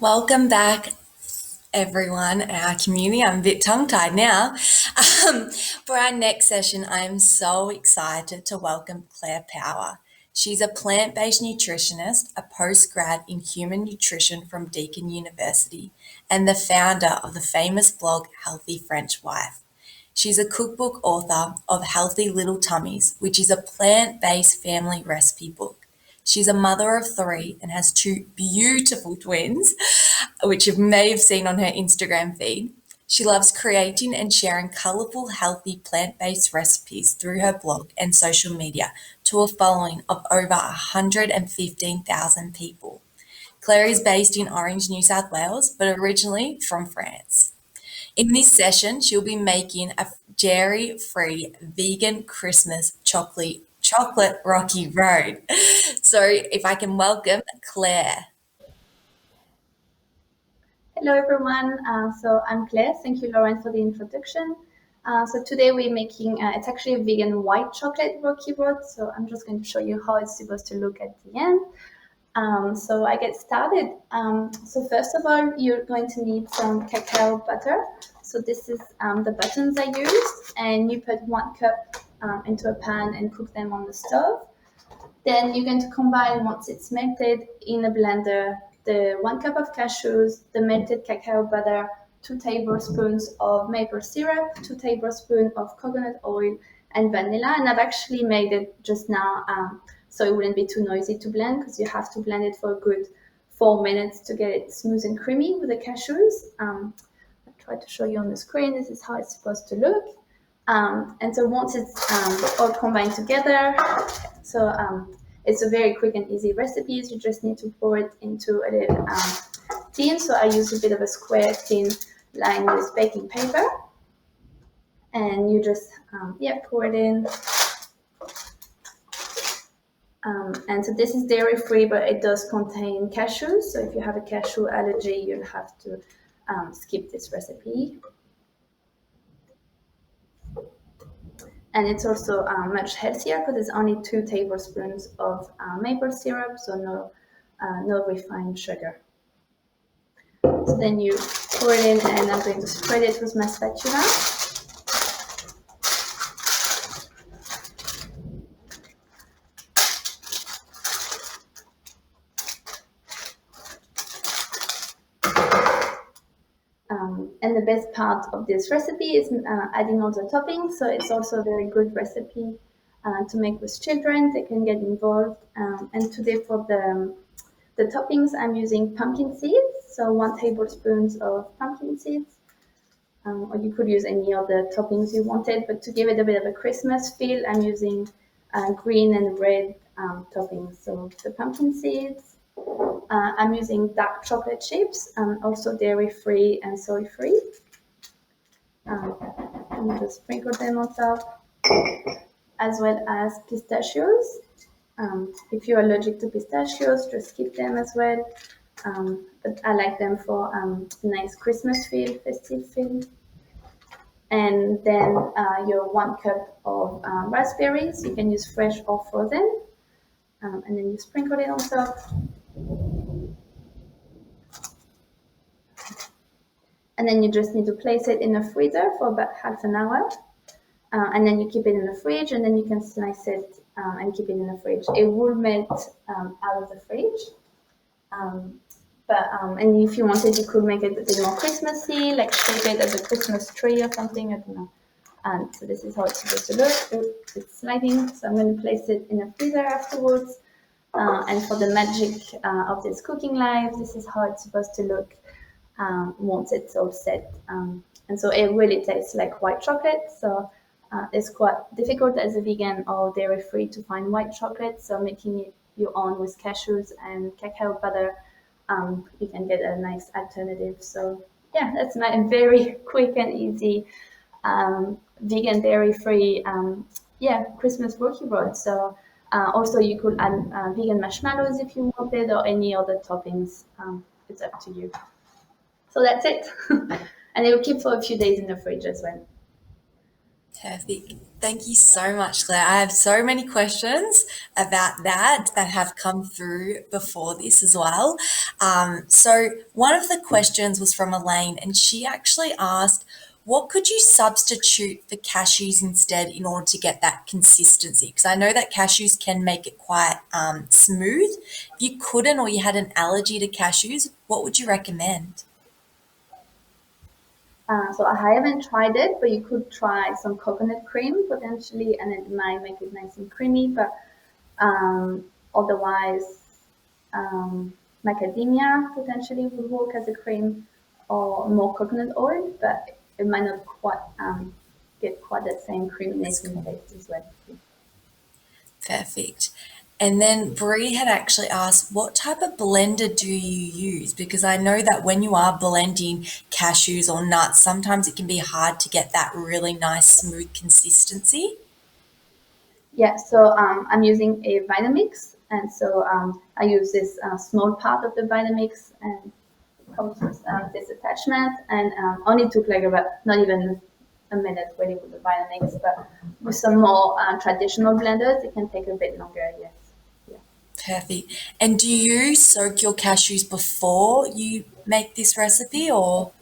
Welcome back, everyone, our community. I'm a bit tongue tied now. For our next session, I'm so excited to welcome Claire Power. She's a plant based nutritionist, a postgrad in human nutrition from Deakin University, and the founder of the famous blog Healthy French Wife. She's a cookbook author of Healthy Little Tummies, which is a plant based family recipe book. She's a mother of three and has two beautiful twins, which you may have seen on her Instagram feed. She loves creating and sharing colourful, healthy, plant based recipes through her blog and social media to a following of over 115,000 people. Claire is based in Orange, New South Wales, but originally from France. In this session, she'll be making a dairy-free vegan Christmas chocolate rocky road. So if I can welcome Claire. Hello everyone, so I'm Claire. Thank you, Lauren, for the introduction. So today we're making, it's actually a vegan white chocolate rocky road. So I'm just going to show you how it's supposed to look at the end. So I get started. So first of all, you're going to need some cacao butter. So this is the buttons I use, and you put 1 cup into a pan and cook them on the stove. Then you're going to combine, once it's melted in a blender, the 1 cup of cashews, the melted cacao butter, 2 tablespoons of maple syrup, 2 tablespoons of coconut oil, and vanilla. And I've actually made it just now, so it wouldn't be too noisy to blend, because you have to blend it for a good 4 minutes to get it smooth and creamy with the cashews. I'll try to show you on the screen. This is how it's supposed to look. And so once it's all combined together, so it's a very quick and easy recipe. You just need to pour it into a little tin. So I use a bit of a square tin lined with baking paper. And you just, pour it in. And so this is dairy free, but it does contain cashews. So if you have a cashew allergy, you'll have to skip this recipe. And it's also much healthier because it's only 2 tablespoons of maple syrup, so no refined sugar. So then you pour it in, and I'm going to spread it with my spatula. And the best part of this recipe is adding all the toppings. So it's also a very good recipe to make with children. They can get involved. And today for the toppings, I'm using pumpkin seeds. So 1 tablespoon of pumpkin seeds. Or you could use any other toppings you wanted. But to give it a bit of a Christmas feel, I'm using green and red toppings. So the pumpkin seeds. I'm using dark chocolate chips, also dairy-free and soy-free. And just sprinkle them on top, as well as pistachios. If you're allergic to pistachios, just skip them as well. But I like them for nice Christmas feel, festive feel. And then your 1 cup of raspberries. You can use fresh or frozen. And then you sprinkle it on top. And then you just need to place it in the freezer for about half an hour. And then you keep it in the fridge, and then you can slice it and keep it in the fridge. It will melt out of the fridge. And if you wanted, you could make it a bit more Christmassy, like shape it as a Christmas tree or something. I don't know. So this is how it's supposed to look. Oops, it's sliding, so I'm going to place it in the freezer afterwards. And for the magic of this cooking live, this is how it's supposed to look once it's all set. And so it really tastes like white chocolate. So it's quite difficult as a vegan or dairy-free to find white chocolate. So making it your own with cashews and cacao butter, you can get a nice alternative. So yeah, that's my very quick and easy vegan dairy-free Christmas rocky road. So also you could add vegan marshmallows if you wanted, or any other toppings. It's up to you. So that's it. And it will keep for a few days in the fridge as well. Perfect. Thank you so much, Claire. I have so many questions about that have come through before this as well. So, one of the questions was from Elaine, and she actually asked, what could you substitute for cashews instead in order to get that consistency? Because I know that cashews can make it quite smooth. If you couldn't or you had an allergy to cashews, what would you recommend? So I haven't tried it, but you could try some coconut cream potentially, and it might make it nice and creamy. But otherwise, macadamia potentially would work as a cream, or more coconut oil, but it might not quite get quite the same creaminess and taste as well. Perfect. And then Bree had actually asked, what type of blender do you use? Because I know that when you are blending cashews or nuts, sometimes it can be hard to get that really nice smooth consistency. Yeah, so I'm using a Vitamix, and so I use this small part of the Vitamix and comes with this attachment, and only took like about not even a minute waiting with the Vitamix, but with some more traditional blenders, it can take a bit longer. Yes. Yeah. Perfect. And do you soak your cashews before you make this recipe or?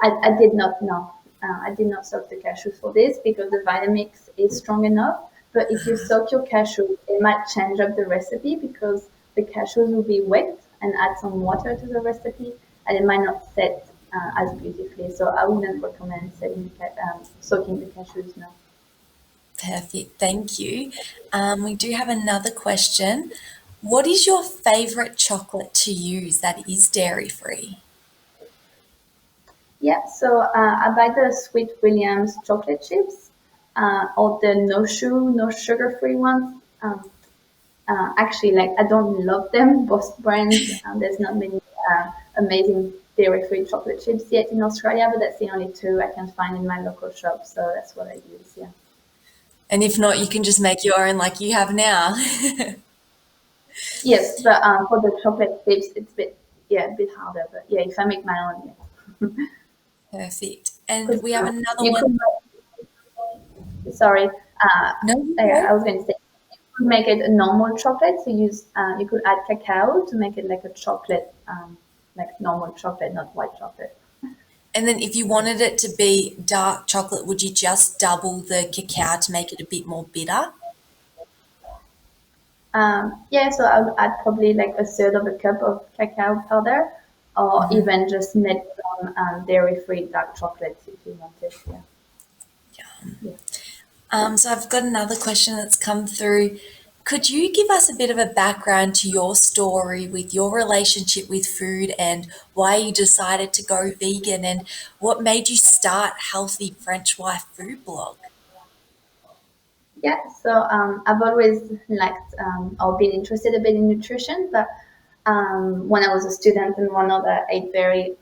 I did not know. I did not soak the cashews for this because the Vitamix is strong enough. But if you soak your cashews, it might change up the recipe because the cashews will be wet and add some water to the recipe, and it might not set as beautifully. So I wouldn't recommend soaking the cashews now. Perfect. Thank you. We do have another question. What is your favorite chocolate to use that is dairy free? Yeah, so I buy the Sweet Williams chocolate chips or the no sugar free ones. Actually, like I don't love them, both brands. There's not many amazing dairy-free chocolate chips yet in Australia, but that's the only two I can find in my local shop. So that's what I use. Yeah. And if not, you can just make your own like you have now. Yes, but for the chocolate chips, it's a bit harder. But yeah, if I make my own, yeah. Perfect. And Because we have another you one. could, sorry, No, you yeah, I go. was going to say could make it a normal chocolate. So you could add cacao to make it like a chocolate, like normal chocolate, not white chocolate. And then if you wanted it to be dark chocolate, would you just double the cacao to make it a bit more bitter? Yeah, so I would add probably like a third of a cup of cacao powder, or even just make some dairy-free dark chocolate if you wanted. Yeah, yeah. So I've got another question that's come through. Could you give us a bit of a background to your story with your relationship with food and why you decided to go vegan and what made you start Healthy French Wife Food Blog? Yeah, so I've always liked or been interested a bit in nutrition, but when I was a student and whatnot, I ate very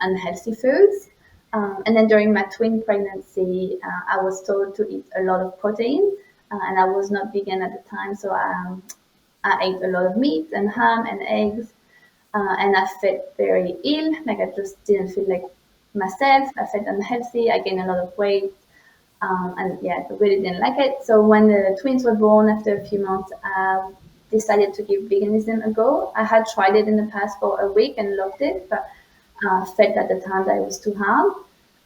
unhealthy foods. And then during my twin pregnancy, I was told to eat a lot of protein, and I was not vegan at the time, so I ate a lot of meat and ham and eggs, and I felt very ill. Like I just didn't feel like myself. I felt unhealthy. I gained a lot of weight, and yeah, I really didn't like it. So when the twins were born, after a few months, I decided to give veganism a go. I had tried it in the past for a week and loved it, but felt at the time that it was too hard.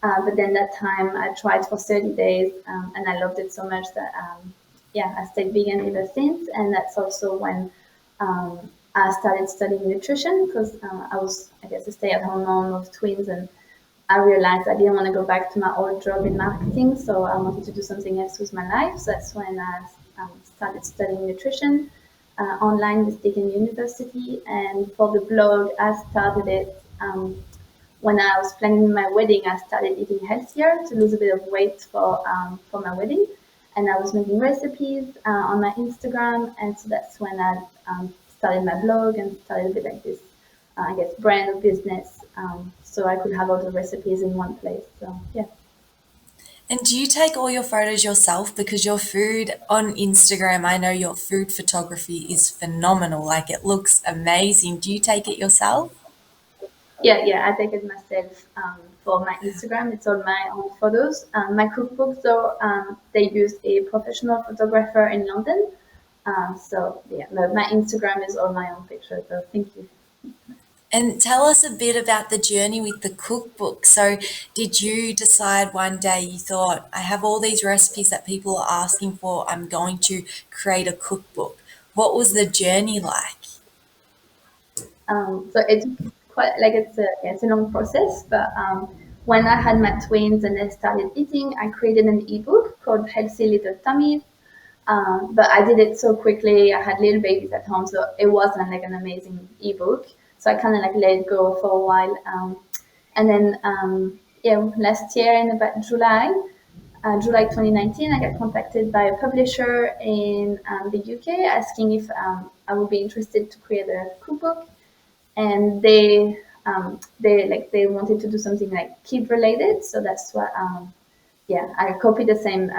But then that time I tried for 30 days, and I loved it so much that yeah, I stayed vegan ever since. And that's also when I started studying nutrition because I was, I guess, a stay-at-home mom of twins, and I realized I didn't want to go back to my old job in marketing, so I wanted to do something else with my life. So that's when I started studying nutrition online with Deakin University. And for the blog, I started it when I was planning my wedding. I started eating healthier to lose a bit of weight for my wedding, and I was making recipes on my Instagram. And so that's when I started my blog and started a bit like this, I guess, brand of business. So I could have all the recipes in one place. So yeah. And do you take all your photos yourself? Because your food on Instagram, I know your food photography is phenomenal. Like it looks amazing. Do you take it yourself? Yeah, I take it myself for my Instagram. It's all my own photos. My cookbooks, though, they use a professional photographer in London. So yeah, my Instagram is all my own pictures. So thank you. And tell us a bit about the journey with the cookbook. So, did you decide one day you thought, I have all these recipes that people are asking for, I'm going to create a cookbook? What was the journey like? So it's quite like it's a long process, but when I had my twins and they started eating, I created an ebook called Healthy Little Tummies. But I did it so quickly. I had little babies at home, so it wasn't like an amazing ebook. So I kind of like let it go for a while. And then, yeah, last year in about July 2019, I got contacted by a publisher in the UK asking if I would be interested to create a cookbook, and they wanted to do something like kid related. So that's what yeah, I copied the same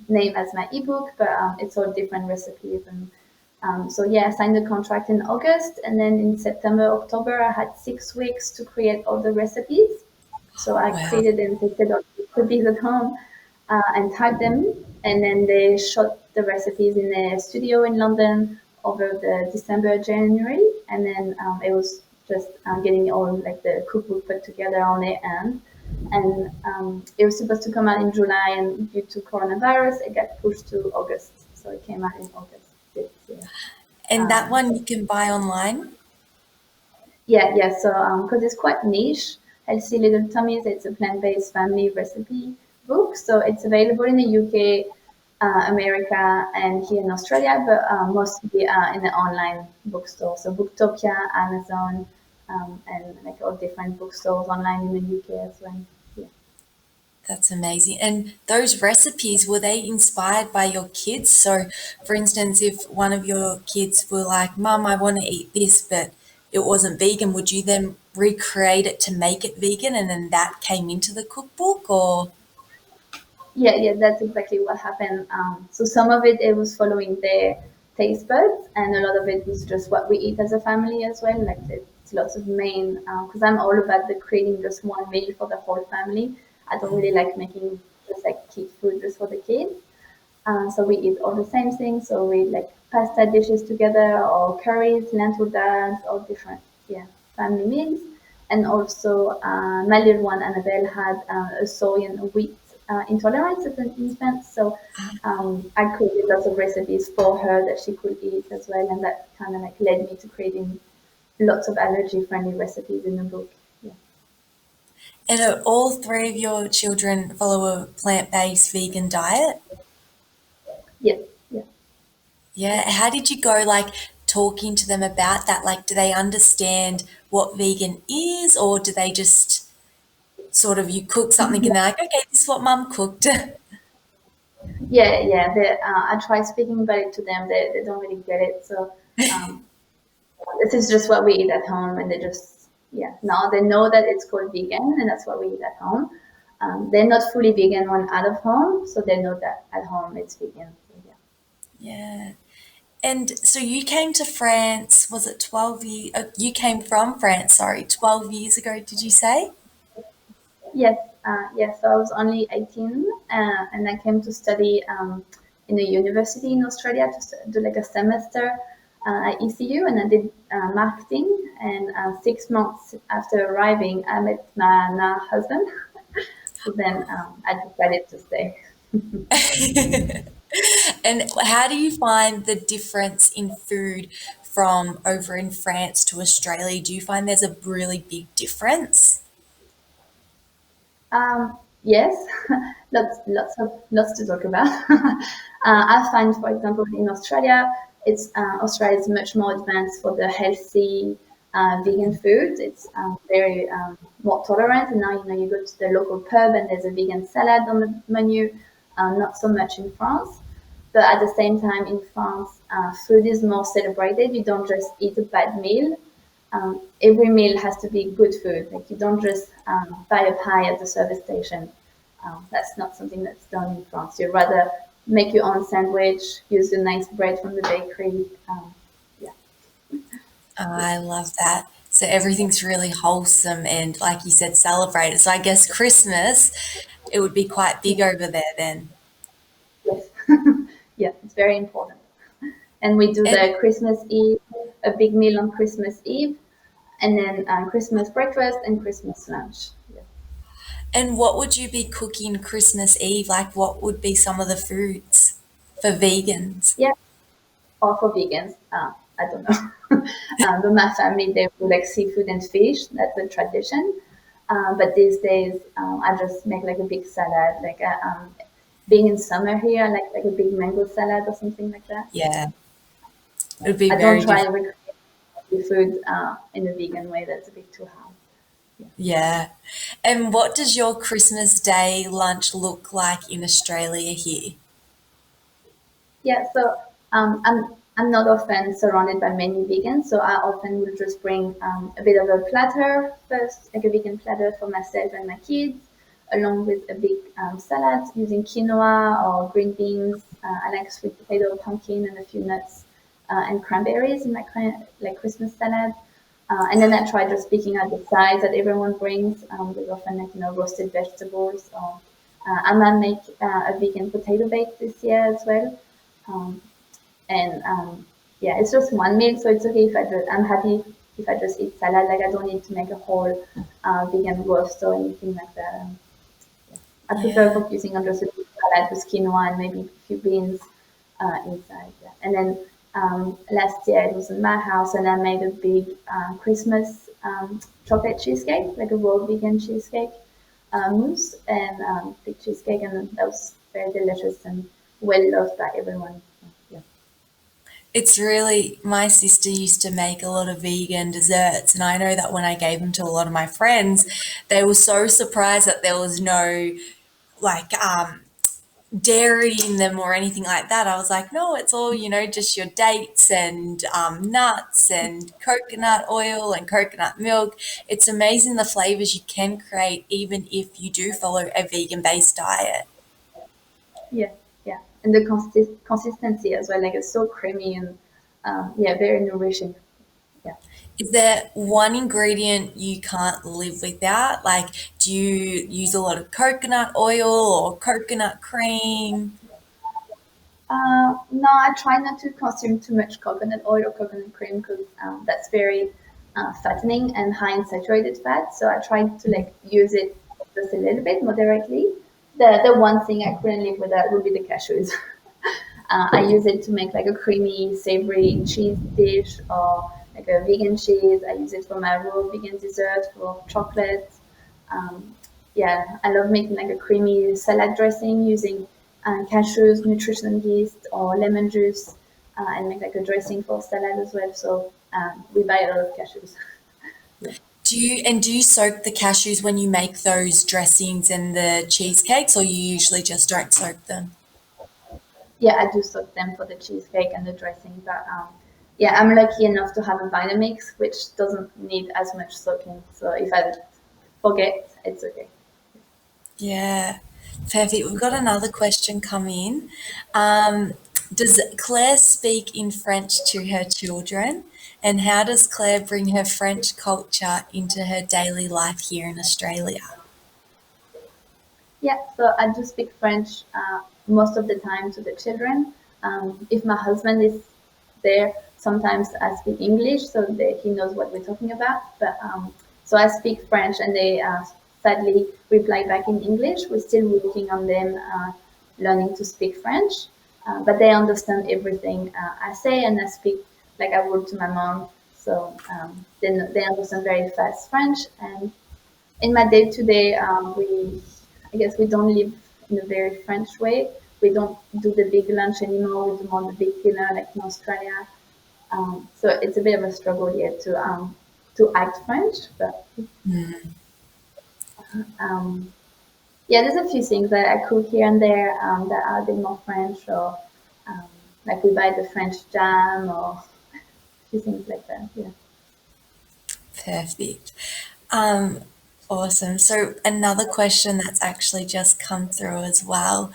name as my ebook, but it's all different recipes. And so yeah, I signed the contract in August, and then in September, October, I had 6 weeks to create all the recipes. So I Wow. created and tested all the recipes at home and typed them, and then they shot the recipes in a studio in London over the December, January, and then it was just getting all like the cookbook put together on the end. And it was supposed to come out in July, and due to coronavirus, it got pushed to August. So it came out in August this year. And that Um, one you can buy online? yeah. So because it's quite niche, Healthy Little Tummies, it's a plant-based family recipe book. So it's available in the UK, America, and here in Australia, but mostly in the online bookstore. So Booktopia, Amazon, and like all different bookstores online in the UK as well. Yeah. That's amazing. And those recipes, were they inspired by your kids? So, for instance, if one of your kids were like, Mum, I want to eat this, but it wasn't vegan, would you then recreate it to make it vegan and then that came into the cookbook? Or, Yeah, that's exactly what happened. So some of it was following their taste buds, and a lot of it was just what we eat as a family as well. Like it's lots of main, because I'm all about the creating just one meal for the whole family. I don't really like making just like kid food just for the kids. So we eat all the same things. So we like pasta dishes together, or curries, lentil dals, all different family meals. And also, my little one Annabelle had a soy and a wheat intolerance as an infant. So I created lots of recipes for her that she could eat as well, and that kind of like led me to creating lots of allergy-friendly recipes in the book. Yeah. and are all three of your children follow a plant-based vegan diet? Yes. Yeah. Yeah. How did you go, like, talking to them about that? Like, do they understand what vegan is, or do they just sort of, you cook something and they're like, okay, this is what Mum cooked? Yeah. I try speaking about it to them. They don't really get it. So um, this is just what we eat at home, and they just now they know that it's called vegan, and that's what we eat at home. They're not fully vegan when out of home, so they know that at home it's vegan. So, yeah. Yeah. And so you came to France, was it 12 years? You came from France, sorry, 12 years ago, did you say? Yes, yes. So I was only 18, and I came to study in a university in Australia to do like a semester at ECU, and I did marketing. And 6 months after arriving, I met my now husband. So then I decided to stay. And how do you find the difference in food from over in France to Australia? Do you find there's a really big difference? Yes, lots to talk about. I find, for example, in Australia, it's Australia is much more advanced for the healthy vegan food. It's very more tolerant, and now you go to the local pub and there's a vegan salad on the menu. Not so much in France, but at the same time, in France, food is more celebrated. You don't just eat a bad meal. Every meal has to be good food. Like you don't just buy a pie at the service station. That's not something that's done in France. You rather make your own sandwich, use the nice bread from the bakery. Yeah. I love that. So everything's really wholesome and, like you said, celebrated. So I guess Christmas, it would be quite big Yeah. over there then. Yes. Yeah, it's very important. And we do And the Christmas Eve, a big meal on Christmas Eve, and then Christmas breakfast and Christmas lunch. Yeah. and what would you be cooking Christmas Eve? Like what would be some of the foods for vegans? Yeah, or for vegans, I don't know. But my family, they do like seafood and fish. That's a tradition. But these days, I just make like a big salad. Being in summer here, I like a big mango salad or something like that. Yeah, it would be I don't very try different. and recreate the food in a vegan way. That's a bit too hard. Yeah. Yeah. And what does your Christmas Day lunch look like in Australia here? Yeah, so I'm not often surrounded by many vegans, so I often will just bring a bit of a platter first, like a vegan platter for myself and my kids, along with a big salad using quinoa or green beans. I like sweet potato, pumpkin, and a few nuts and cranberries in my like Christmas salad. And then I try just picking out the sides that everyone brings. There's often like roasted vegetables, or I might make a vegan potato bake this year as well. Um, and Yeah, it's just one meal, so it's okay if I'm happy if I just eat salad. Like I don't need to make a whole vegan roast or anything like that. Yeah. I prefer Yeah. focusing on just a big salad with quinoa and maybe a few beans inside. Yeah. And then last year it was in my house, and I made a big Christmas chocolate cheesecake, like a raw vegan cheesecake mousse and big cheesecake, and that was very delicious and well loved by everyone. Yeah. It's really, my sister used to make a lot of vegan desserts, and I know that when I gave them to a lot of my friends, they were so surprised that there was no like dairy in them or anything like that. I was like, no, it's all, just your dates and nuts and coconut oil and coconut milk. It's amazing the flavors you can create even if you do follow a vegan based diet. Yeah, yeah, and the consistency as well, like it's so creamy and yeah, very nourishing. Yeah, Is there one ingredient you can't live without? Like, do you use a lot of coconut oil or coconut cream? no, I try not to consume too much coconut oil or coconut cream because that's very fattening and high in saturated fat. So I try to like use it just a little bit moderately. The one thing I couldn't live without would be the cashews. I use it to make like a creamy, savory cheese dish or like a vegan cheese. I use it for my raw vegan dessert for chocolate. Um, yeah, I love making like a creamy salad dressing using cashews, nutrition yeast, or lemon juice, and make like a dressing for salad as well. So we buy a lot of cashews. Yeah. Do you soak the cashews when you make those dressings and the cheesecakes, or you usually just don't soak them? Yeah, I do soak them for the cheesecake and the dressing, but yeah, I'm lucky enough to have a Vitamix, which doesn't need as much soaking. So if I forget, it's okay. Yeah, perfect. We've got another question come in. Um, does Claire speak in French to her children? And how does Claire bring her French culture into her daily life here in Australia? Yeah, so I do speak French most of the time to the children. If my husband is there, sometimes I speak English so that he knows what we're talking about. But so I speak French, and they sadly reply back in English. We're still working on them learning to speak French, but they understand everything I say, and I speak like I would to my mom. So they understand very fast French, and in my day to day, we I guess we don't live in a very French way. We don't do the big lunch anymore. We do more the big dinner like in Australia. So it's a bit of a struggle here to act French, but um, yeah, there's a few things that I cook here and there that are a bit more French, or um, like we buy the French jam or a few things like that. Yeah. Perfect. Um, awesome. So another question that's actually just come through as well.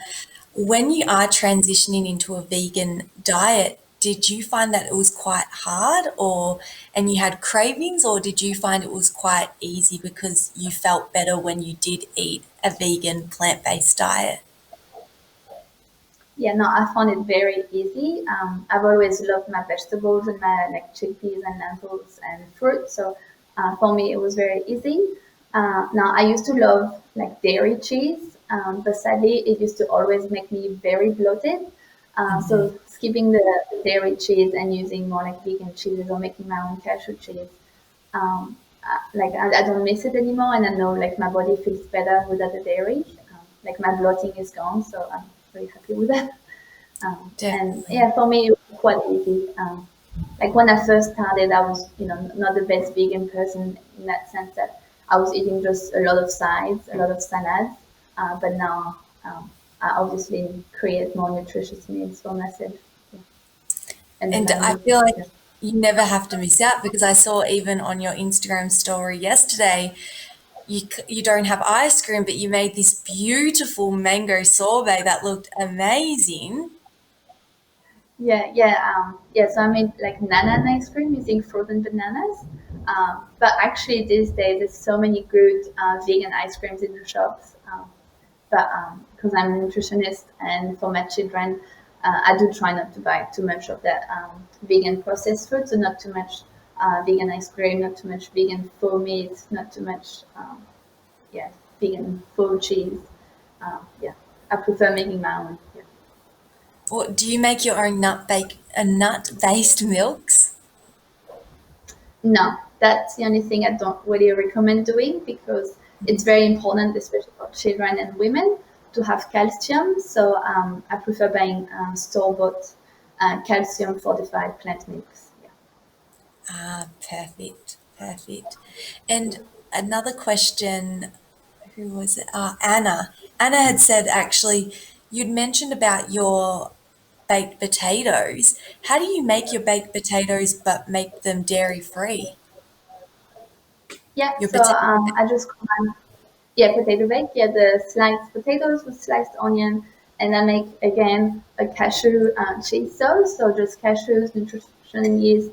When you are transitioning into a vegan diet, did you find that it was quite hard and you had cravings, or did you find it was quite easy because you felt better when you did eat a vegan plant-based diet? Yeah, no, I found it very easy. I've always loved my vegetables and my like chickpeas and lentils and fruit. So for me, it was very easy. Now I used to love like dairy cheese, but sadly, it used to always make me very bloated. So skipping the dairy cheese and using more like vegan cheeses or making my own cashew cheese, like I don't miss it anymore, and I know like my body feels better without the dairy. Like my bloating is gone, so I'm very happy with that. And Definitely. yeah, for me it was quite easy. Like when I first started, I was not the best vegan person in that sense that I was eating just a lot of sides, a lot of salads. But now I obviously create more nutritious meals for myself yeah, and the And I family. feel like Yeah. you never have to miss out because I saw even on your Instagram story yesterday, you don't have ice cream, but you made this beautiful mango sorbet that looked amazing. Yeah. So I made like banana ice cream using frozen bananas. But actually, these days there's so many good vegan ice creams in the shops. But because I'm a nutritionist and for my children, I do try not to buy too much of that vegan processed food. So not too much vegan ice cream, not too much vegan faux meat, not too much yeah vegan faux cheese. Yeah, I prefer making my own. Yeah. Or do you make your own nut-based milks? No, that's the only thing I don't really recommend doing because it's very important, especially for children and women, to have calcium. So I prefer buying store-bought calcium fortified plant milks. Yeah. Ah, perfect, perfect. And another question, who was it? Anna. Anna had said actually, you'd mentioned about your baked potatoes. How do you make your baked potatoes but make them dairy free? Yeah. Your So potato. I just combine yeah potato bake. Yeah, the sliced potatoes with sliced onion, and I make again a cashew cheese sauce. So just cashews, nutrition yeast,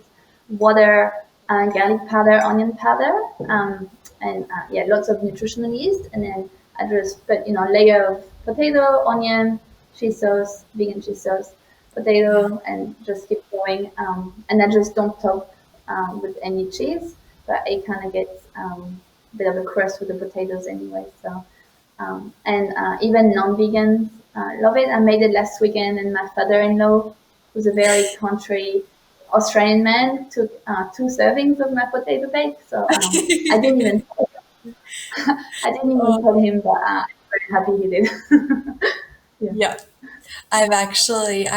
water, garlic powder, onion powder, and yeah, lots of nutritional yeast. And then I just put layer of potato, onion, cheese sauce, vegan cheese sauce, Yeah. potato, and just keep going. And I just don't top with any cheese, but it kind of gets a bit of a crust with the potatoes anyway. So and even non-vegans love it. I made it last weekend, and my father-in-law, who's a very country Australian man, took 2 servings of my potato bake. So I didn't even I didn't even tell Oh, him, but I'm very happy he did. Yeah. yeah. I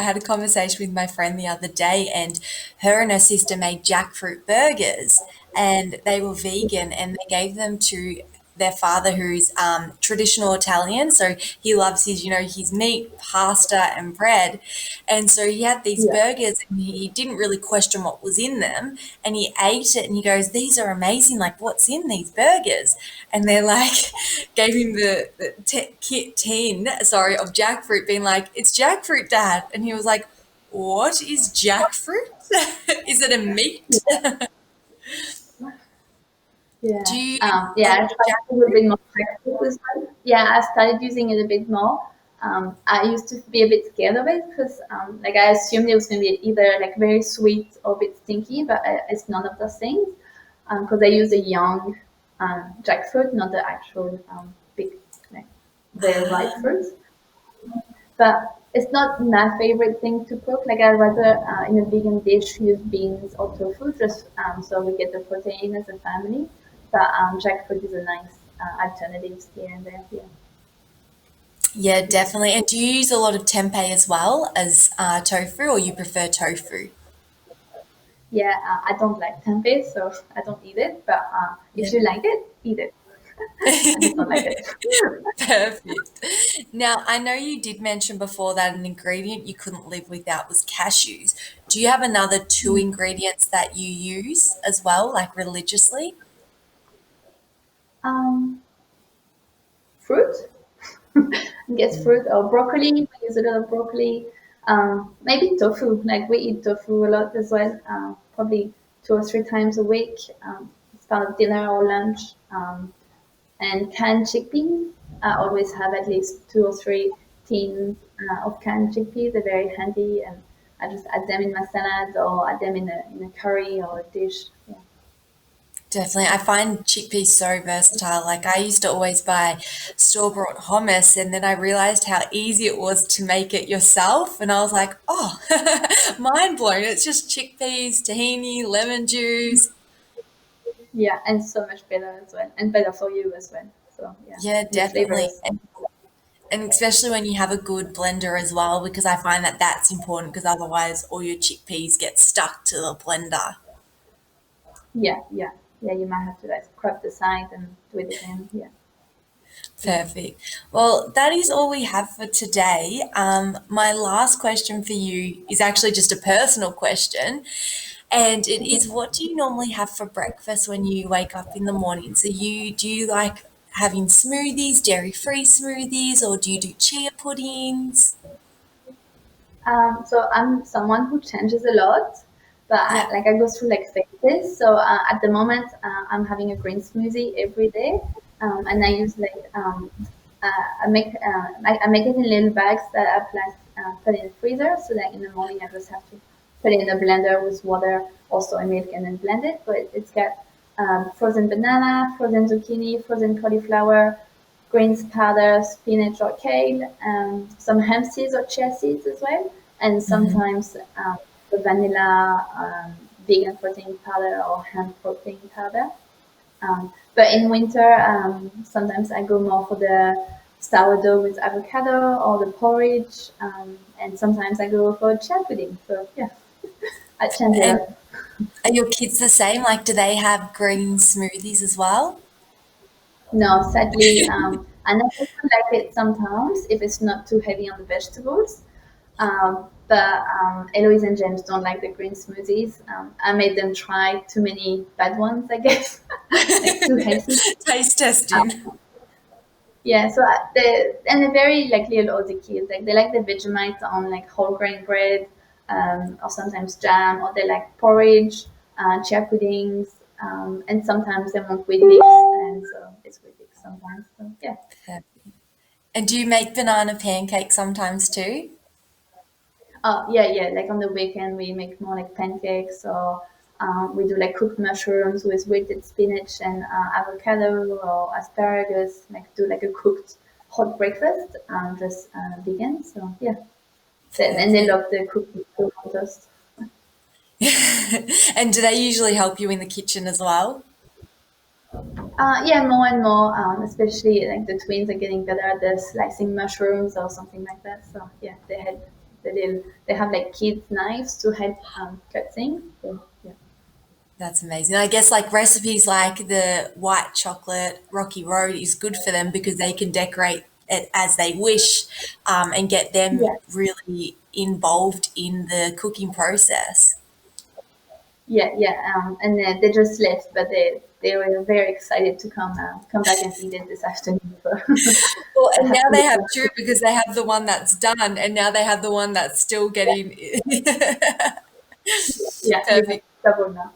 had a conversation with my friend the other day, and her and her sister made jackfruit burgers, and they were vegan, and they gave them to their father, who's traditional Italian. So he loves his meat, pasta, and bread. And so he had these Yeah. burgers, and he didn't really question what was in them, and he ate it, and he goes, "These are amazing! Like, what's in these burgers?" And they're like, gave him the kit tin, sorry, of jackfruit, being like, "It's jackfruit, Dad." And he was like, "What is jackfruit? Is it a meat?" Do Yeah. you use a Yeah, lot I of tried to do a jackfruit? bit more practice as well. Yeah, I started using it a bit more. I used to be a bit scared of it because, like, I assumed it was going to be either like very sweet or a bit stinky, but it's none of those things. Because I use a young jackfruit, not the actual big, like, very ripe Ah, fruits. But it's not my favorite thing to cook. Like I'd rather in a vegan dish use beans or tofu, just so we get the protein as a family. But jackfruit is a nice alternative here and there. Yeah. yeah, definitely. And do you use a lot of tempeh as well as tofu, or you prefer tofu? Yeah, I don't like tempeh, so I don't eat it. But if Yeah. you like it, eat it. I just don't like it. Perfect. Now, I know you did mention before that an ingredient you couldn't live without was cashews. Do you have another two ingredients that you use as well, like religiously? Um, Fruit. I guess fruit or broccoli. We use a lot of broccoli. Maybe tofu. Like we eat tofu a lot as well. Probably 2 or 3 times a week. It's part of dinner or lunch. And canned chickpeas. I always have at least 2 or 3 tins of canned chickpeas. They're very handy, and I just add them in my salad or add them in a curry or a dish. Yeah. Definitely. I find chickpeas so versatile. Like I used to always buy store-bought hummus and then I realized how easy it was to make it yourself. And I was like, oh, mind blown. It's just chickpeas, tahini, lemon juice. Yeah, and so much better as well, and better for you as well. So yeah, Yeah, and the definitely. flavors. And especially when you have a good blender as well, because I find that that's important because otherwise all your chickpeas get stuck to the blender. Yeah, yeah, yeah. You might have to like scrub the side and do it again. Yeah. Perfect. Well, that is all we have for today. My last question for you is actually just a personal question, and it is, what do you normally have for breakfast when you wake up in the morning? So do you like having smoothies, dairy-free smoothies, or do you do chia puddings? So I'm someone who changes a lot, but Yeah. like I go through like phases. So at the moment, I'm having a green smoothie every day, and I use like I make it in little bags that I plan put in the freezer. So that in the morning I just have to put it in a blender with water, also a milk, and then blend it. But it's got frozen banana, frozen zucchini, frozen cauliflower, greens powder, spinach or kale, some hemp seeds or chia seeds as well, and Mhm. sometimes the vanilla vegan protein powder or hemp protein powder. But in winter, sometimes I go more for the sourdough with avocado or the porridge, and sometimes I go for chia pudding. So yeah, I change a And lot. are your kids the same? Like, do they have green smoothies as well? No, sadly, I never like it sometimes if it's not too heavy on the vegetables. But Eloise and James don't like the green smoothies. I made them try too many bad ones, I guess, like too healthy. Taste testing. Yeah, so they're very like little Aussie kids. Like they like the Vegemite on like whole grain bread, or sometimes jam, or they like porridge, chia puddings, and sometimes they want wheat bix, and so it's wheat bix sometimes. So yeah. And do you make banana pancakes sometimes too? Yeah, yeah. Like on the weekend, we make more like pancakes, or we do like cooked mushrooms with wilted spinach and avocado or asparagus. Like do like a cooked hot breakfast, just vegan. So yeah, and they Perfect. love the cooked food on toast. And do they usually help you in the kitchen as well? Yeah, more and more, especially like the twins are getting better at the slicing mushrooms or something like that. So yeah, they have like kids knives to help cut things. So yeah. That's amazing. I guess like recipes like the white chocolate Rocky Road is good for them because they can decorate it as they wish, and get them Yeah. really involved in the cooking process. Yeah, yeah, and they just left, but they were very excited to come back and eat it this afternoon. So Well, I and have now they have to, two because they have the one that's done, and now they have the one that's still getting. yeah, you have Perfect. double now.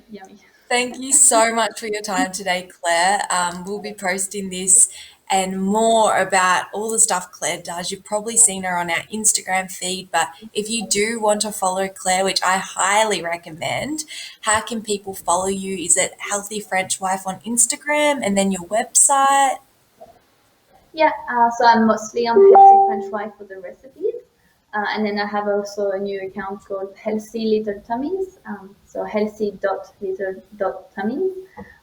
Yummy. Thank you so much for your time today, Claire. We'll be posting this and more about all the stuff Claire does. You've probably seen her on our Instagram feed, but if you do want to follow Claire, which I highly recommend, how can people follow you? Is it Healthy French Wife on Instagram and then your website? Yeah, so I'm mostly on Healthy French Wife for the recipes. And then I have also a new account called Healthy Little Tummies. So healthy.little.tummies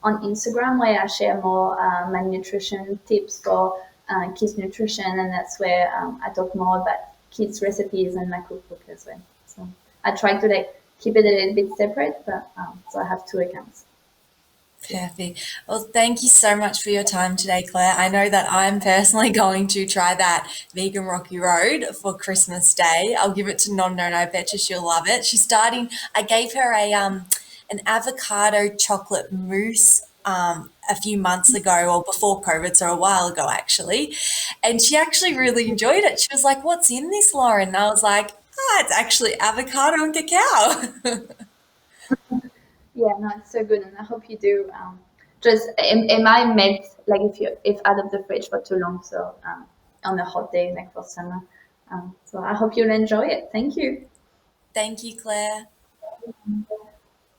on Instagram, where I share more my nutrition tips for kids' nutrition. And that's where I talk more about kids' recipes and my cookbook as well. So I try to like keep it a little bit separate, but so I have two accounts. Perfect. Well, thank you so much for your time today, Claire. I know that I'm personally going to try that vegan Rocky Road for Christmas Day. I'll give it to Nonna and I bet you she'll love it. She's starting, I gave her an avocado chocolate mousse a few months ago or before COVID, so a while ago actually. And she actually really enjoyed it. She was like, "What's in this, Lauren?" And I was like, it's actually avocado and cacao. Yeah, no, it's so good, and I hope you do. Just am I meant like if out of the fridge for too long, so on a hot day like for summer. So I hope you'll enjoy it. Thank you. Thank you, Claire.